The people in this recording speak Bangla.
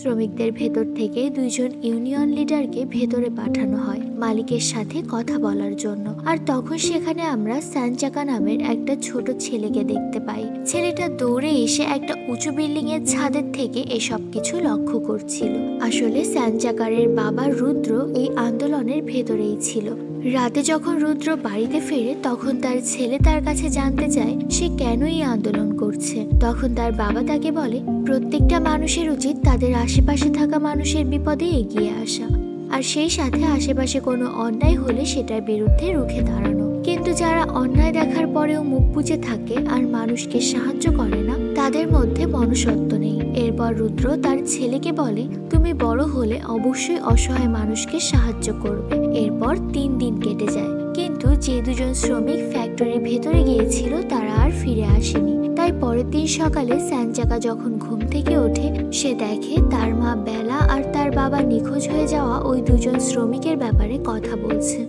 শ্রমিকদের ভেতর থেকে দুইজন ইউনিয়ন লিডারকে ভেতরে পাঠানো হয় মালিকের সাথে কথা বলার জন্য। আর তখন সেখানে আমরা স্যানচাকা নামের একটা ছোট ছেলেকে দেখতে পাই। ছেলেটা দৌড়ে এসে একটা উঁচু বিল্ডিং এর ছাদের থেকে এসব কিছু লক্ষ্য করছিল। আসলে স্যানচাকারের বাবা রুদ্র এই আন্দোলনের ভেতরেই ছিল। রাতে যখন রুদ্র বাড়িতে ফেরে তখন তার ছেলে তার কাছে জানতে চায় সে কেন এই আন্দোলন করছে। তখন তার বাবা তাকে বলে প্রত্যেকটা মানুষের উচিত তাদের আশেপাশে থাকা মানুষের বিপদে এগিয়ে আসা, আর সেই সাথে আশেপাশে কোনো অন্যায় হলে সেটার বিরুদ্ধে রুখে দাঁড়ানো। কিন্তু যারা অন্যায় দেখার পরেও মুখ বুজে থাকে আর মানুষকে সাহায্য করে না, তাদের মধ্যে মনুষ্যত্ব নেই। এরপর রুদ্র তার ছেলেকে বলে তুমি বড় হলে অবশ্যই অসহায় মানুষকে সাহায্য করবে। এরপর 3 দিন কেটে যায়, কিন্তু যে দুজন শ্রমিক ফ্যাক্টরির ভেতরে গিয়েছিল তারা আর ফিরে আসেনি। তাই পরের দিন সকালে স্যানচাকা যখন ঘুম থেকে ওঠে সে দেখে তার মা বেলা আর তার বাবা নিখোঁজ হয়ে যাওয়া ওই দুজন শ্রমিকের ব্যাপারে কথা বলছে।